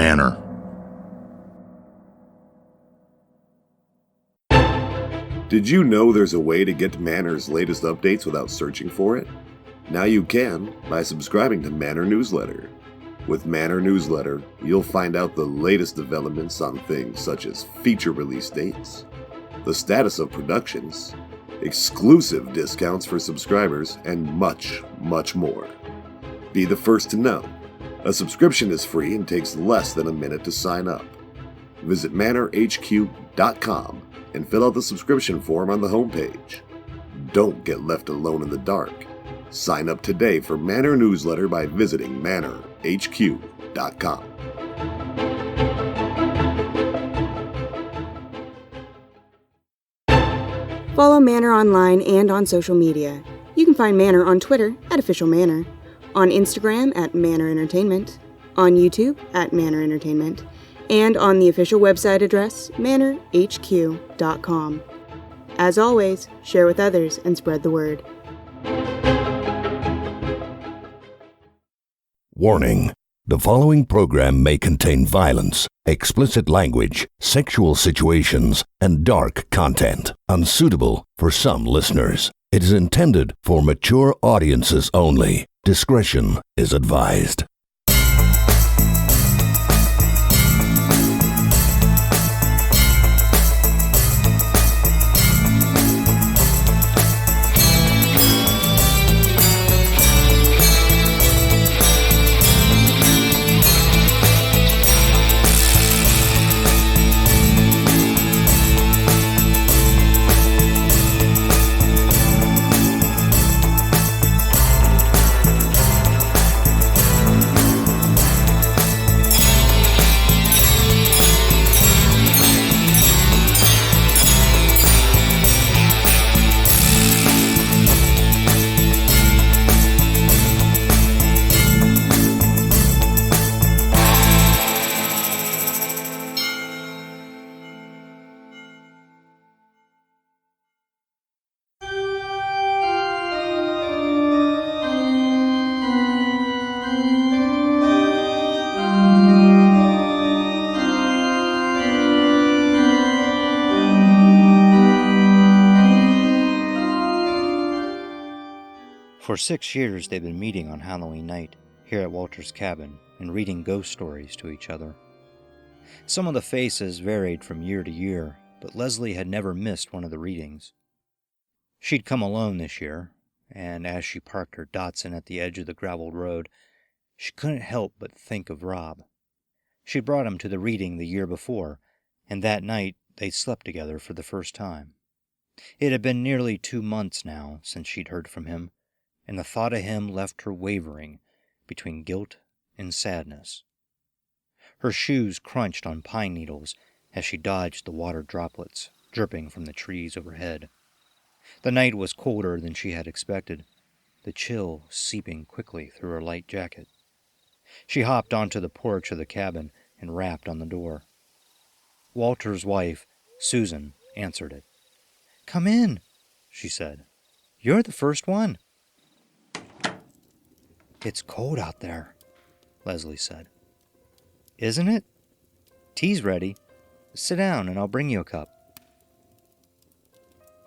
Manor. Did you know there's a way to get Manor's latest updates without searching for it? Now you can by subscribing to Manor Newsletter. With Manor Newsletter, you'll find out the latest developments on things such as feature release dates, the status of productions, exclusive discounts for subscribers, and much, much more. Be the first to know. A subscription is free and takes less than a minute to sign up. Visit manorhq.com and fill out the subscription form on the homepage. Don't get left alone in the dark. Sign up today for Manor Newsletter by visiting manorhq.com. Follow Manor online and on social media. You can find Manor on Twitter at Official Manor, on Instagram at Manor Entertainment, on YouTube at Manor Entertainment, and on the official website address, manorhq.com. As always, share with others and spread the word. Warning. The following program may contain violence, explicit language, sexual situations, and dark content, unsuitable for some listeners. It is intended for mature audiences only. Discretion is advised. For 6 years they've been meeting on Halloween night here at Walter's cabin and reading ghost stories to each other. Some of the faces varied from year to year, but Leslie had never missed one of the readings. She'd come alone this year, and as she parked her Datsun at the edge of the graveled road, she couldn't help but think of Rob. She'd brought him to the reading the year before, and that night they'd slept together for the first time. It had been nearly 2 months now since she'd heard from him, and the thought of him left her wavering between guilt and sadness. Her shoes crunched on pine needles as she dodged the water droplets dripping from the trees overhead. The night was colder than she had expected, the chill seeping quickly through her light jacket. She hopped onto the porch of the cabin and rapped on the door. Walter's wife, Susan, answered it. "Come in," she said. "You're the first one." "It's cold out there," Leslie said. "Isn't it? Tea's ready. Sit down and I'll bring you a cup."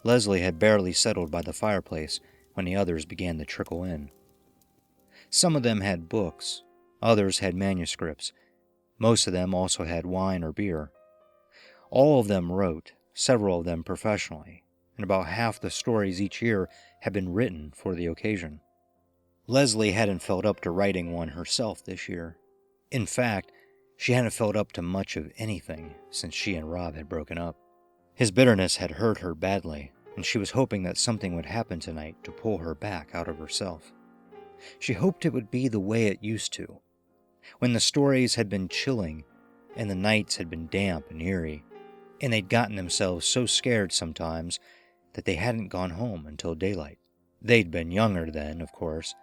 Leslie had barely settled by the fireplace when the others began to trickle in. Some of them had books, others had manuscripts. Most of them also had wine or beer. All of them wrote, several of them professionally, and about half the stories each year had been written for the occasion. Leslie hadn't felt up to writing one herself this year. In fact, she hadn't felt up to much of anything since she and Rob had broken up. His bitterness had hurt her badly, and she was hoping that something would happen tonight to pull her back out of herself. She hoped it would be the way it used to, when the stories had been chilling, and the nights had been damp and eerie, and they'd gotten themselves so scared sometimes that they hadn't gone home until daylight. They'd been younger then, of course.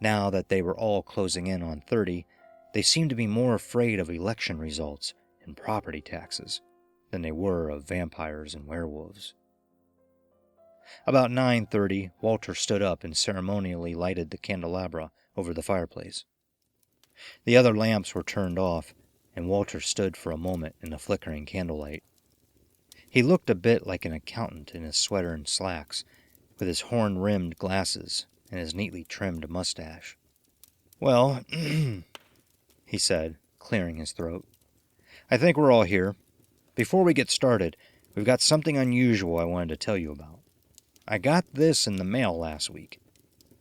Now that they were all closing in on 30, they seemed to be more afraid of election results and property taxes than they were of vampires and werewolves. About 9:30, Walter stood up and ceremonially lighted the candelabra over the fireplace. The other lamps were turned off, and Walter stood for a moment in the flickering candlelight. He looked a bit like an accountant in his sweater and slacks, with his horn-rimmed glasses and his neatly trimmed mustache. "Well," he said, clearing his throat, "I think we're all here. Before we get started, we've got something unusual I wanted to tell you about. I got this in the mail last week."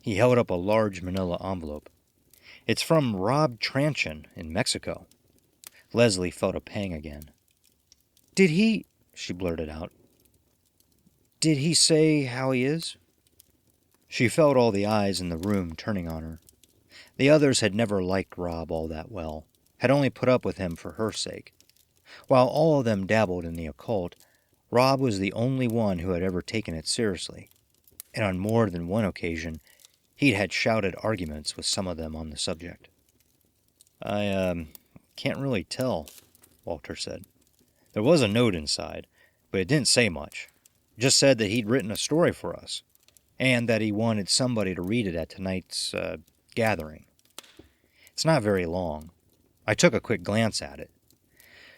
He held up a large manila envelope. "It's from Rob Tranchin in Mexico." Leslie felt a pang again. "Did he," she blurted out, "did he say how he is?" She felt all the eyes in the room turning on her. The others had never liked Rob all that well, had only put up with him for her sake. While all of them dabbled in the occult, Rob was the only one who had ever taken it seriously, and on more than one occasion he'd had shouted arguments with some of them on the subject. I can't really tell," Walter said. "There was a note inside, but it didn't say much. It just said that he'd written a story for us, and that he wanted somebody to read it at tonight's gathering. It's not very long. I took a quick glance at it.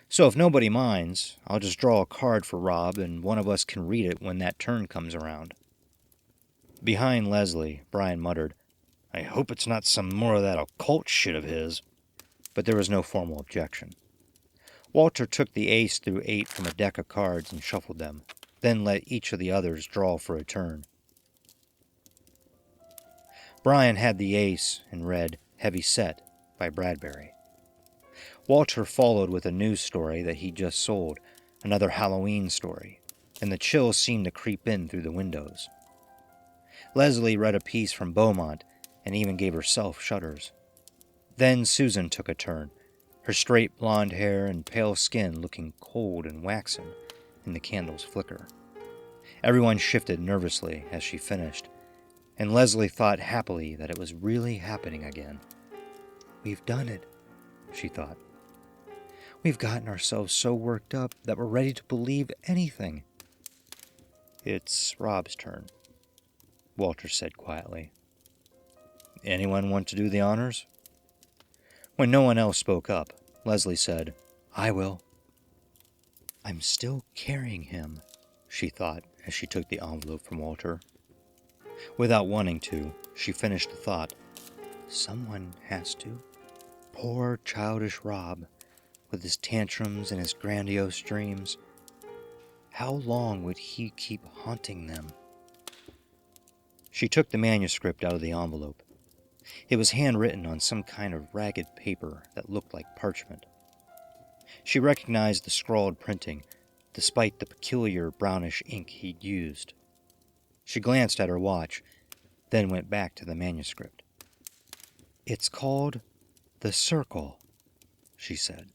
So if nobody minds, I'll just draw a card for Rob, and one of us can read it when that turn comes around." Behind Leslie, Brian muttered, "I hope it's not some more of that occult shit of his." But there was no formal objection. Walter took the ace through 8 from a deck of cards and shuffled them, then let each of the others draw for a turn. Brian had the ace and read Heavy Set by Bradbury. Walter followed with a news story that he'd just sold, another Halloween story, and the chills seemed to creep in through the windows. Leslie read a piece from Beaumont and even gave herself shudders. Then Susan took a turn, her straight blonde hair and pale skin looking cold and waxen in the candle's flicker. Everyone shifted nervously as she finished, and Leslie thought happily that it was really happening again. "We've done it," she thought. "We've gotten ourselves so worked up that we're ready to believe anything." "It's Rob's turn," Walter said quietly. "Anyone want to do the honors?" When no one else spoke up, Leslie said, "I will." "I'm still carrying him," she thought as she took the envelope from Walter. Without wanting to, she finished the thought. Someone has to. Poor childish Rob, with his tantrums and his grandiose dreams. How long would he keep haunting them? She took the manuscript out of the envelope. It was handwritten on some kind of ragged paper that looked like parchment. She recognized the scrawled printing, despite the peculiar brownish ink he'd used. She glanced at her watch, then went back to the manuscript. "It's called The Circle," she said.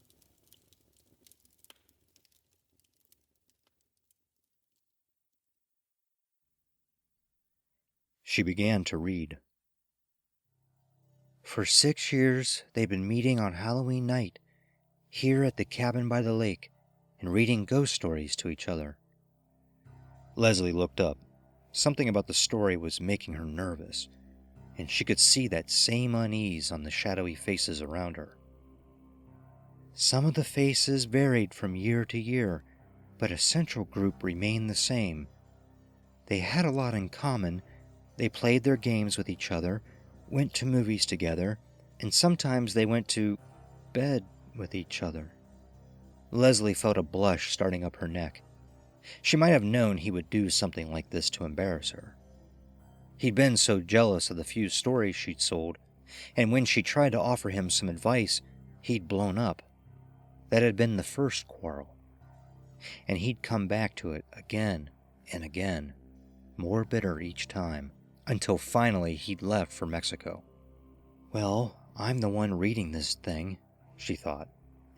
She began to read. "For 6 years they've been meeting on Halloween night, here at the cabin by the lake, and reading ghost stories to each other." Leslie looked up. Something about the story was making her nervous, and she could see that same unease on the shadowy faces around her. Some of the faces varied from year to year, but a central group remained the same. They had a lot in common. They played their games with each other, went to movies together, and sometimes they went to bed with each other. Leslie felt a blush starting up her neck. She might have known he would do something like this to embarrass her. He'd been so jealous of the few stories she'd sold, and when she tried to offer him some advice, he'd blown up. That had been the first quarrel. And he'd come back to it again and again, more bitter each time, until finally he'd left for Mexico. "Well, I'm the one reading this thing," she thought.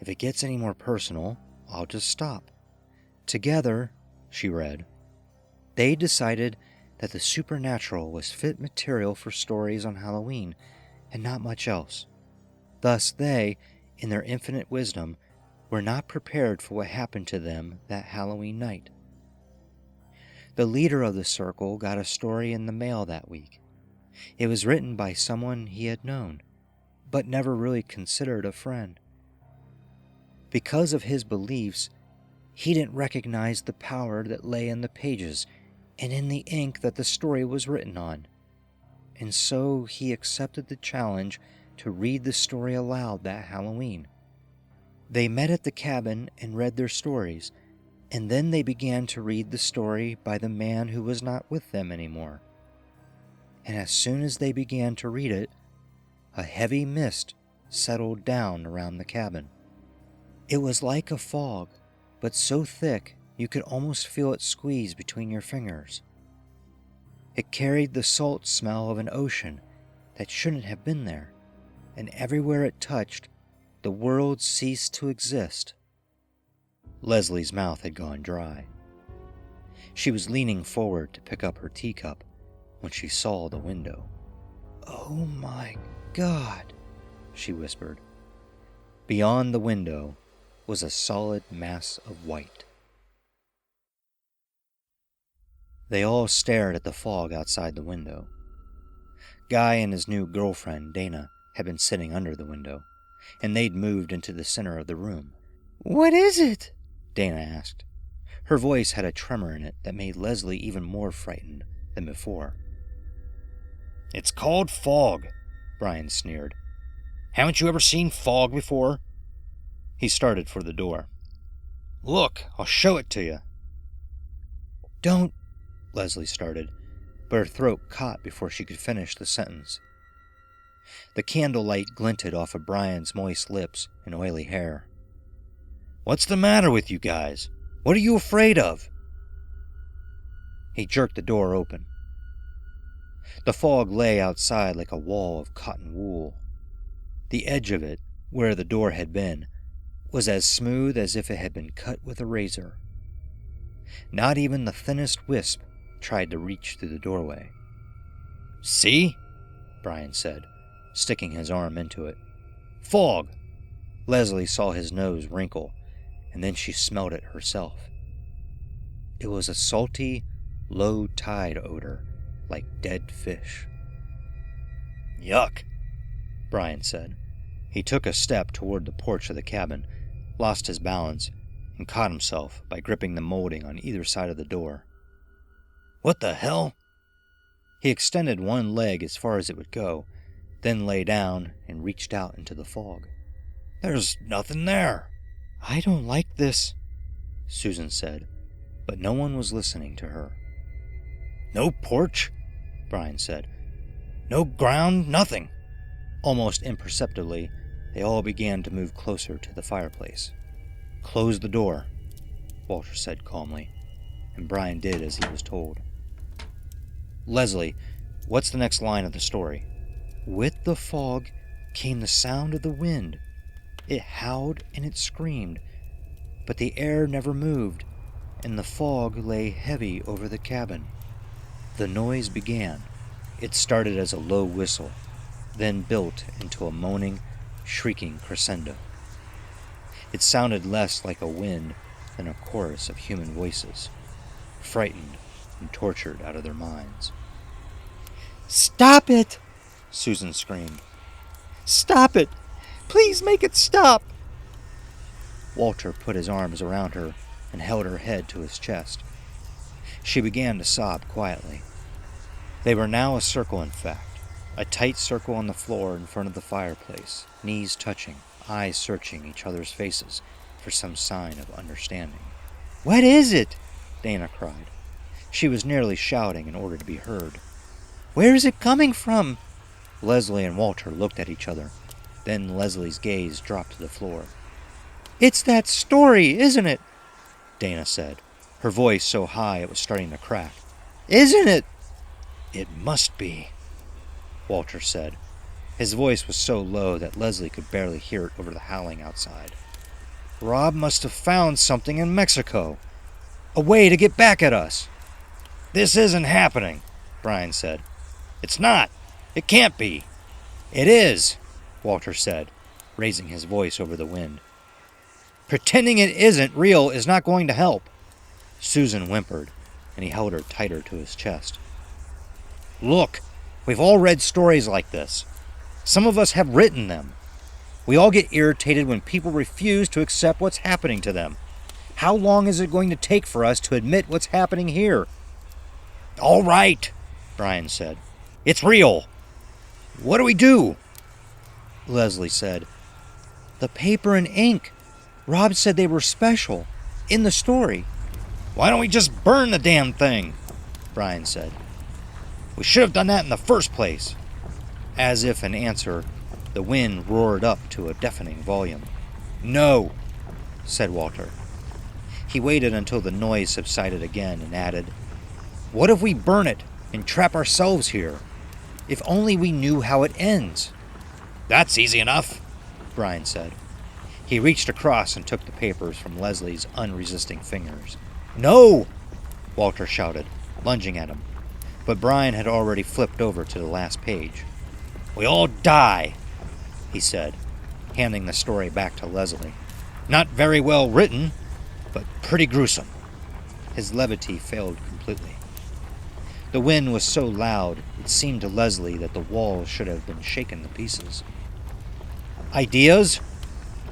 "If it gets any more personal, I'll just stop." Together, she read, they decided that the supernatural was fit material for stories on Halloween, and not much else. Thus they, in their infinite wisdom, were not prepared for what happened to them that Halloween night. The leader of the circle got a story in the mail that week. It was written by someone he had known, but never really considered a friend. Because of his beliefs, he didn't recognize the power that lay in the pages and in the ink that the story was written on. And so he accepted the challenge to read the story aloud that Halloween. They met at the cabin and read their stories, and then they began to read the story by the man who was not with them anymore. And as soon as they began to read it, a heavy mist settled down around the cabin. It was like a fog, but so thick you could almost feel it squeeze between your fingers. It carried the salt smell of an ocean that shouldn't have been there, and everywhere it touched, the world ceased to exist. Leslie's mouth had gone dry. She was leaning forward to pick up her teacup when she saw the window. "Oh my God," she whispered. Beyond the window was a solid mass of white. They all stared at the fog outside the window. Guy and his new girlfriend, Dana, had been sitting under the window, and they'd moved into the center of the room. "What is it?" Dana asked. Her voice had a tremor in it that made Leslie even more frightened than before. "It's called fog," Brian sneered. "Haven't you ever seen fog before?" He started for the door. "Look, I'll show it to you." "Don't," Leslie started, but her throat caught before she could finish the sentence. The candlelight glinted off of Brian's moist lips and oily hair. "What's the matter with you guys? What are you afraid of?" He jerked the door open. The fog lay outside like a wall of cotton wool. The edge of it, where the door had been, was as smooth as if it had been cut with a razor. Not even the thinnest wisp tried to reach through the doorway. "See?" Brian said, sticking his arm into it. "Fog!" Leslie saw his nose wrinkle, and then she smelled it herself. It was a salty, low-tide odor, like dead fish. "Yuck," Brian said. He took a step toward the porch of the cabin, lost his balance, and caught himself by gripping the molding on either side of the door. "What the hell?" He extended one leg as far as it would go, then lay down and reached out into the fog. "There's nothing there." "I don't like this," Susan said, but no one was listening to her. "No porch?" Brian said. "No ground, nothing." Almost imperceptibly, they all began to move closer to the fireplace. "Close the door," Walter said calmly, and Brian did as he was told. "Leslie, what's the next line of the story?" "With the fog came the sound of the wind. It howled and it screamed, but the air never moved, and the fog lay heavy over the cabin. The noise began. It started as a low whistle, then built into a moaning, shrieking crescendo. It sounded less like a wind than a chorus of human voices, frightened and tortured out of their minds. "Stop it!" Susan screamed. "Stop it! Please make it stop!" Walter put his arms around her and held her head to his chest. She began to sob quietly. They were now a circle, in fact, a tight circle on the floor in front of the fireplace, knees touching, eyes searching each other's faces for some sign of understanding. "What is it?" Dana cried. She was nearly shouting in order to be heard. "Where is it coming from?" Leslie and Walter looked at each other. Then Leslie's gaze dropped to the floor. "It's that story, isn't it?" Dana said, her voice so high it was starting to crack. "Isn't it?" "It must be," Walter said. His voice was so low that Leslie could barely hear it over the howling outside. "Rob must have found something in Mexico. A way to get back at us." "This isn't happening," Brian said. "It's not. It can't be." "It is," Walter said, raising his voice over the wind. "Pretending it isn't real is not going to help." Susan whimpered, and he held her tighter to his chest. "Look, we've all read stories like this. Some of us have written them. We all get irritated when people refuse to accept what's happening to them. How long is it going to take for us to admit what's happening here?" "All right," Brian said. "It's real. What do we do?" Leslie said, "The paper and ink. Rob said they were special. In the story." "Why don't we just burn the damn thing?" Brian said. "We should have done that in the first place." As if in answer, the wind roared up to a deafening volume. "No," said Walter. He waited until the noise subsided again and added, "What if we burn it and trap ourselves here? If only we knew how it ends." "That's easy enough," Brian said. He reached across and took the papers from Leslie's unresisting fingers. "No!" Walter shouted, lunging at him. But Brian had already flipped over to the last page. "We all die," he said, handing the story back to Leslie. "Not very well written, but pretty gruesome." His levity failed completely. The wind was so loud, it seemed to Leslie that the walls should have been shaken to pieces. "Ideas?"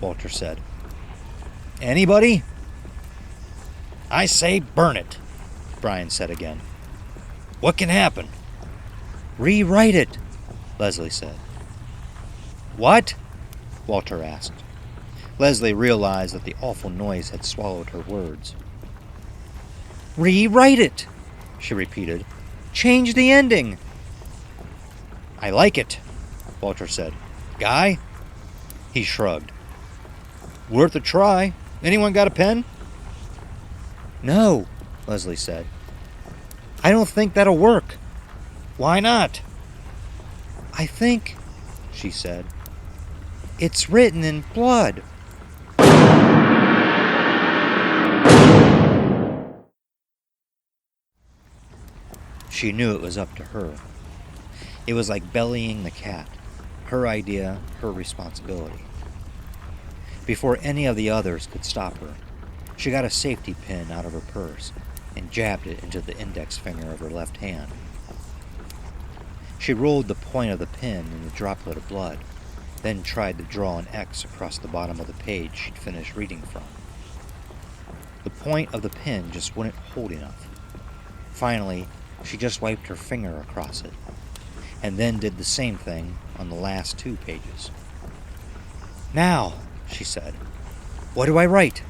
Walter said. "Anybody?" "I say burn it," Brian said again. "What can happen?" "Rewrite it," Leslie said. "What?" Walter asked. Leslie realized that the awful noise had swallowed her words. "Rewrite it," she repeated. "Change the ending." "I like it," Walter said. "Guy?" He shrugged. "Worth a try. Anyone got a pen?" "No," Leslie said. "I don't think that'll work." "Why not?" "I think," she said, "it's written in blood." She knew it was up to her. It was like bellying the cat. Her idea, her responsibility. Before any of the others could stop her, she got a safety pin out of her purse and jabbed it into the index finger of her left hand. She rolled the point of the pin in the droplet of blood, then tried to draw an X across the bottom of the page she'd finished reading from. The point of the pin just wouldn't hold enough. Finally, she just wiped her finger across it, and then did the same thing on the last 2 pages. "Now," she said, "what do I write?"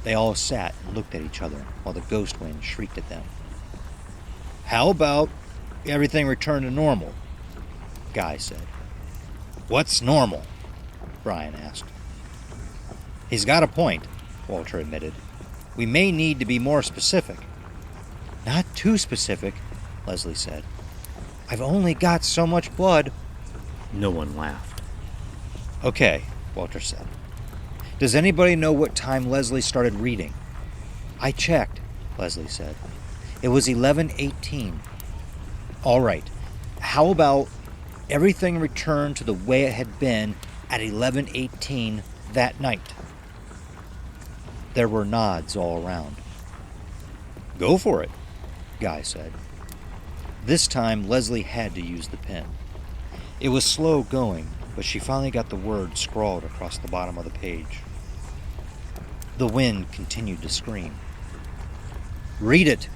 They all sat and looked at each other while the ghost wind shrieked at them. "How about everything returned to normal?" Guy said. "What's normal?" Brian asked. "He's got a point," Walter admitted. "We may need to be more specific." "Not too specific," Leslie said. "I've only got so much blood." No one laughed. "Okay," Walter said. "Does anybody know what time Leslie started reading?" "I checked," Leslie said. "It was 11:18. "All right. How about everything returned to the way it had been at 11:18 that night?" There were nods all around. "Go for it," Guy said. This time, Leslie had to use the pen. It was slow going, but she finally got the words scrawled across the bottom of the page. The wind continued to scream. "Read it,"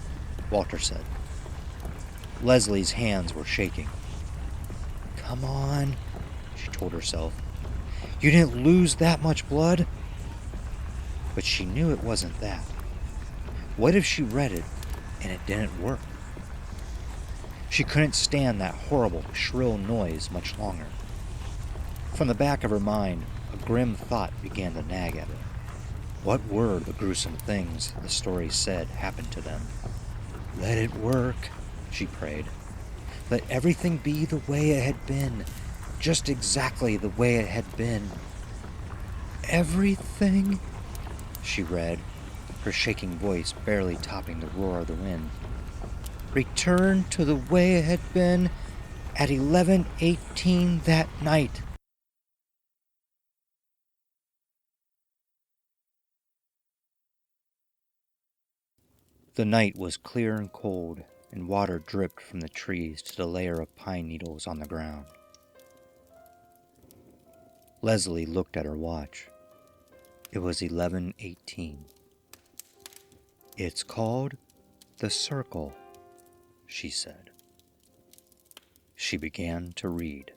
Walter said. Leslie's hands were shaking. "Come on," she told herself. "You didn't lose that much blood." But she knew it wasn't that. What if she read it and it didn't work? She couldn't stand that horrible, shrill noise much longer. From the back of her mind, a grim thought began to nag at her. What were the gruesome things the story said happened to them? "Let it work," she prayed. "Let everything be the way it had been, just exactly the way it had been." "Everything," she read, her shaking voice barely topping the roar of the wind. "Return to the way it had been at 11:18 that night." The night was clear and cold, and water dripped from the trees to the layer of pine needles on the ground. Leslie looked at her watch. It was 11:18. "It's called The Circle," she said. She began to read.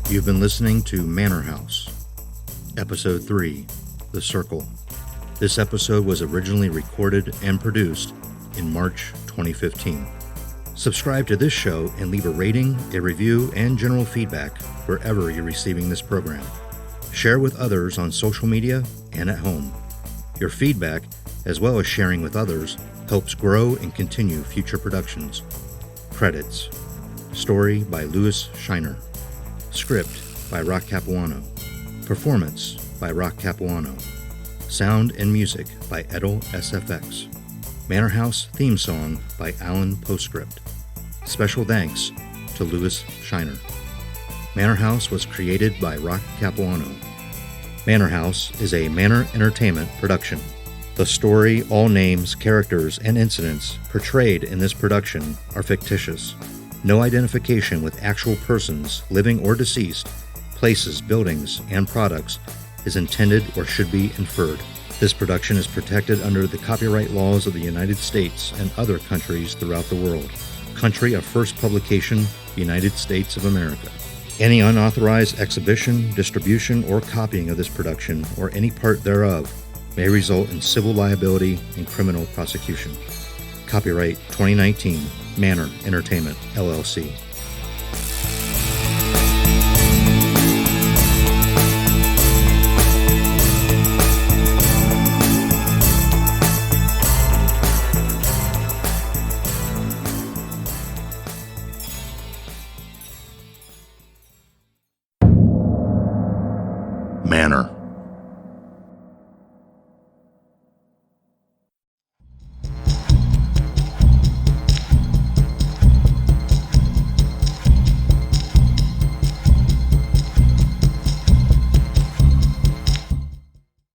You've been listening to Manor House, Episode 3, The Circle. This episode was originally recorded and produced in March 2015. Subscribe to this show and leave a rating, a review, and general feedback wherever you're receiving this program. Share with others on social media and at home. Your feedback, as well as sharing with others, helps grow and continue future productions. Credits. Story by Louis Shiner. Script by Rock Capuano. Performance by Rock Capuano. Sound and music by Edel SFX. Manor House theme song by Alan Postscript. Special thanks to Louis Shiner. Manor House was created by Rock Capuano. Manor House is a Manor Entertainment production. The story, all names, characters, and incidents portrayed in this production are fictitious. No identification with actual persons, living or deceased, places, buildings, and products is intended or should be inferred. This production is protected under the copyright laws of the United States and other countries throughout the world. Country of first publication, United States of America. Any unauthorized exhibition, distribution, or copying of this production, or any part thereof, may result in civil liability and criminal prosecution. Copyright 2019, Manor Entertainment, LLC.